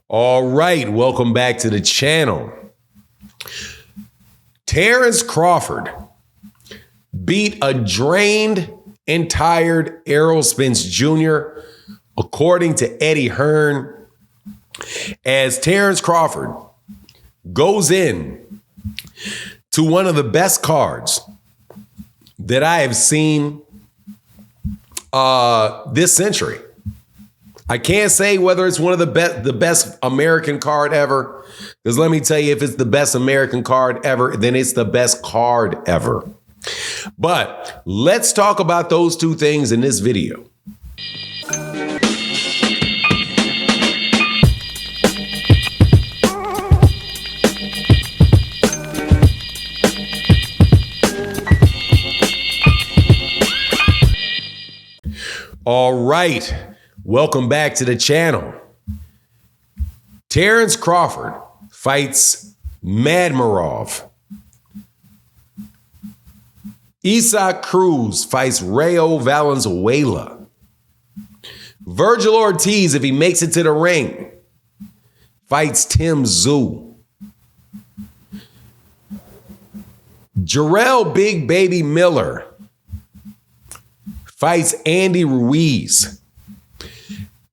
All right, welcome back to the channel. Terence Crawford beat a drained and tired Errol Spence Jr., according to Eddie Hearn, as Terence Crawford goes in to one of the best cards that I have seen this century. I can't say whether it's one of the best American card ever, because let me tell you, if it's the best American card ever, then it's the best card ever. But let's talk about those two things in this video. All right. Welcome back to the channel. Terence Crawford fights Madaro. Isaac Cruz fights Rayo Valenzuela. Virgil Ortiz, if he makes it to the ring, fights Tim Tszyu. Jarrell Big Baby Miller fights Andy Ruiz.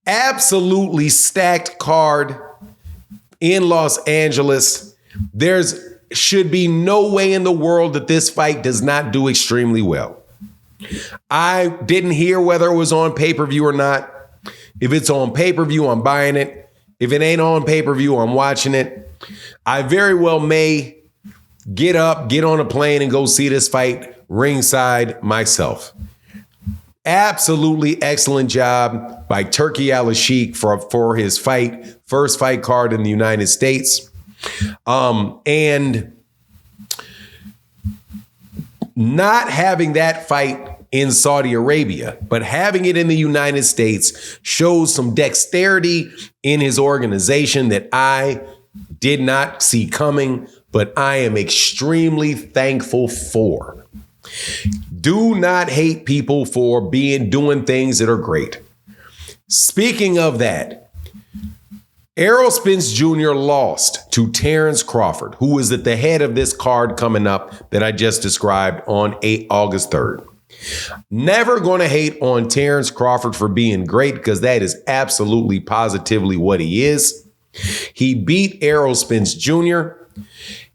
Absolutely stacked card in Los Angeles. There's should be no way in the world that this fight does not do extremely well. I didn't hear whether it was on pay-per-view or not. If it's on pay-per-view, I'm buying it. If it ain't on pay-per-view, I'm watching it. I very well may get up, get on a plane, and go see this fight ringside myself. Absolutely excellent job by Turki Al-Sheikh for his first fight card in the United States. And not having that fight in Saudi Arabia, but having it in the United States shows some dexterity in his organization that I did not see coming, but I am extremely thankful for. Do not hate people for doing things that are great. Speaking of that, Errol Spence Jr. lost to Terence Crawford, who is at the head of this card coming up that I just described on August 3rd. Never going to hate on Terence Crawford for being great, because that is absolutely positively what he is. He beat Errol Spence Jr.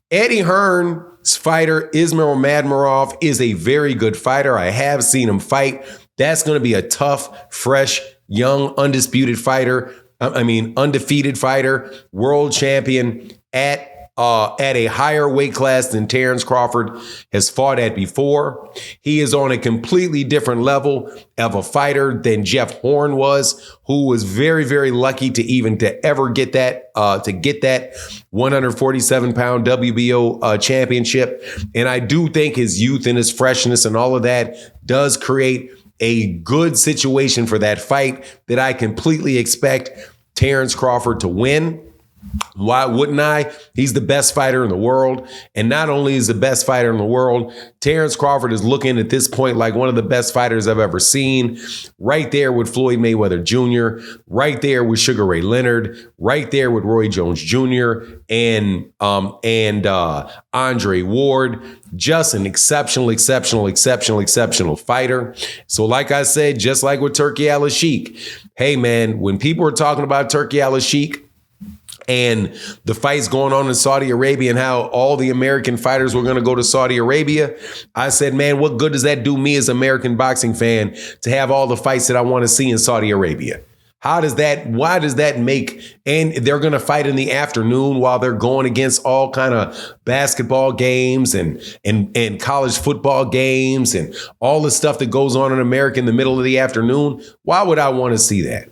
Eddie Hearn's fighter, Ismail Madaro, is a very good fighter. I have seen him fight. That's going to be a tough, fresh, young, undefeated fighter, world champion at a higher weight class than Terence Crawford has fought at before. He is on a completely different level of a fighter than Jeff Hearn was, who was very, very lucky to ever get that 147-pound WBO championship. And I do think his youth and his freshness and all of that does create a good situation for that fight that I completely expect Terence Crawford to win. Why wouldn't I? He's the best fighter in the world. And not only is the best fighter in the world, Terence Crawford is looking at this point like one of the best fighters I've ever seen. Right there with Floyd Mayweather Jr., right there with Sugar Ray Leonard, right there with Roy Jones Jr. and Andre Ward. Just an exceptional fighter. So like I said, just like with Turki Al-Sheikh, hey man, when people are talking about Turki Al-Sheikh and the fights going on in Saudi Arabia and how all the American fighters were going to go to Saudi Arabia, I said, man, what good does that do me as an American boxing fan to have all the fights that I want to see in Saudi Arabia? Why does that make, and they're going to fight in the afternoon while they're going against all kind of basketball games and college football games and all the stuff that goes on in America in the middle of the afternoon? Why would I want to see that?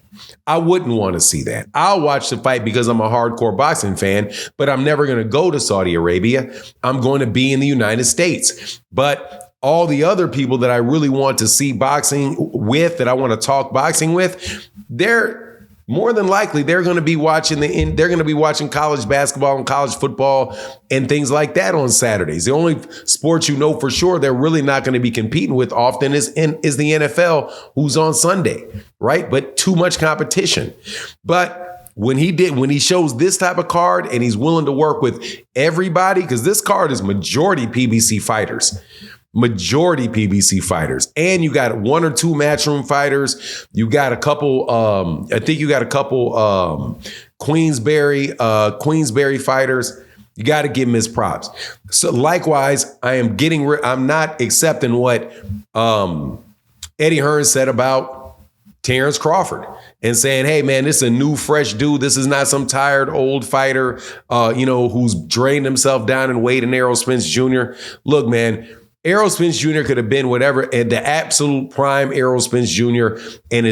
I wouldn't want to see that. I'll watch the fight because I'm a hardcore boxing fan, but I'm never going to go to Saudi Arabia. I'm going to be in the United States. But all the other people that I really want to see boxing with, that I want to talk boxing with, they're more than likely they're going to be watching college basketball and college football and things like that on Saturdays. The only sports you know for sure they're really not going to be competing with often is the NFL, who's on Sunday, right? But too much competition. But when he shows this type of card and he's willing to work with everybody, because this card is majority PBC fighters. Majority PBC fighters. And you got 1 or 2 matchroom fighters. You got a couple, I think you got a couple Queensberry fighters. You got to give him his props. So likewise, I'm not accepting what Eddie Hearn said about Terence Crawford and saying, hey, man, this is a new, fresh dude. This is not some tired old fighter, who's drained himself down in weight in Errol Spence Jr. Look, man, Errol Spence Jr. could have been whatever, and the absolute prime Errol Spence Jr. and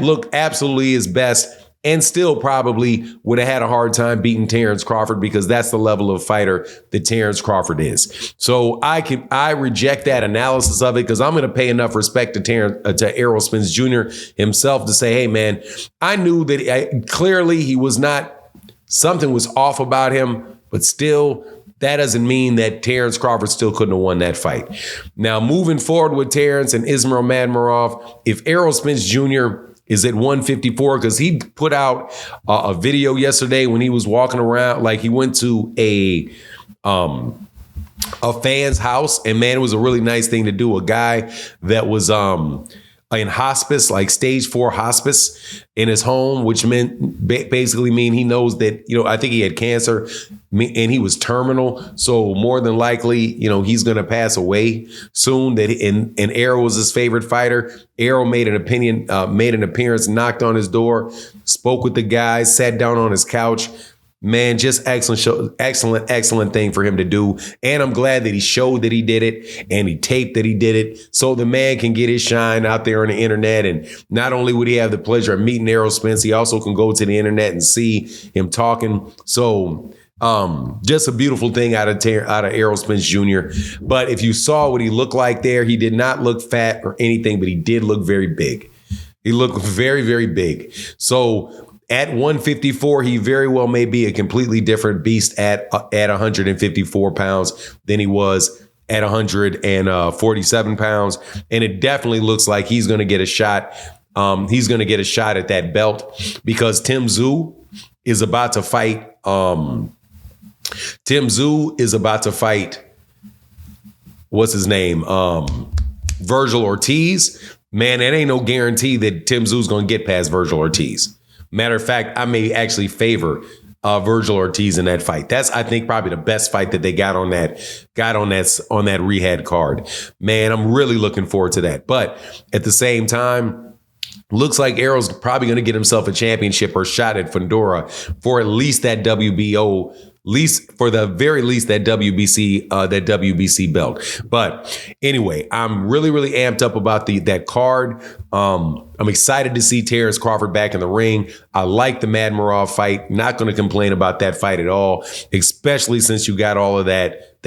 looked absolutely his best, and still probably would have had a hard time beating Terence Crawford, because that's the level of fighter that Terence Crawford is. So I reject that analysis of it, because I'm going to pay enough respect to Errol Spence Jr. himself to say, hey, man, I knew that clearly he was not, something was off about him, but still, that doesn't mean that Terence Crawford still couldn't have won that fight. Now, moving forward with Terence and Ismail Madaro, if Errol Spence Jr. is at 154, because he put out a video yesterday when he was walking around, like he went to a fan's house, and man, it was a really nice thing to do. A guy that was in hospice, like stage 4 hospice in his home, which meant basically mean he knows that, I think he had cancer and he was terminal. So more than likely, he's going to pass away soon. And Errol was his favorite fighter. Errol made an appearance, knocked on his door, spoke with the guys, sat down on his couch. Man, just excellent show, excellent thing for him to do. And I'm glad that he showed that he did it and he taped that he did it, so the man can get his shine out there on the internet. And not only would he have the pleasure of meeting Errol Spence, he also can go to the internet and see him talking. So just a beautiful thing out of Errol Spence Jr. But if you saw what he looked like there, he did not look fat or anything, but he did look very big. He looked very, very big. So at 154, he very well may be a completely different beast at 154 pounds than he was at 147 pounds. And it definitely looks like he's going to get a shot. He's going to get a shot at that belt, because Tim Tszyu is about to fight. What's his name? Virgil Ortiz. Man, it ain't no guarantee that Tim Tszyu is going to get past Virgil Ortiz. Matter of fact, I may actually favor Virgil Ortiz in that fight. That's, I think, probably the best fight that they got on that rehab card. Man, I'm really looking forward to that. But at the same time, looks like Errol's probably going to get himself a championship or shot at Fundora for at least that WBO, for the very least that WBC belt. But anyway, I'm really, really amped up about that card. I'm excited to see Terence Crawford back in the ring. I like the Madaro fight. Not going to complain about that fight at all, especially since you got all of that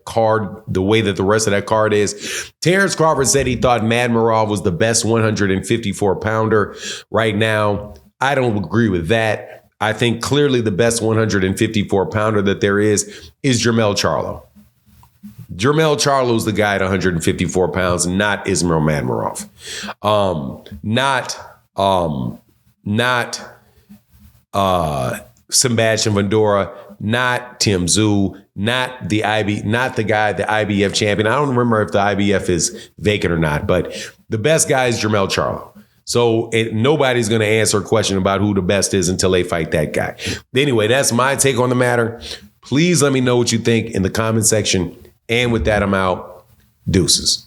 card, the way that the rest of that card is. Terence Crawford said he thought Madaro was the best 154 pounder right now. I don't agree with that. I think clearly the best 154 pounder that there is Jermell Charlo. Jermell Charlo's the guy at 154 pounds, not Ismail Madaro. Not Sebastian Fundora, not Tim Tszyu, not the IBF champion. I don't remember if the IBF is vacant or not, but the best guy is Jermell Charlo. So nobody's going to answer a question about who the best is until they fight that guy. Anyway, that's my take on the matter. Please let me know what you think in the comment section. And with that, I'm out. Deuces.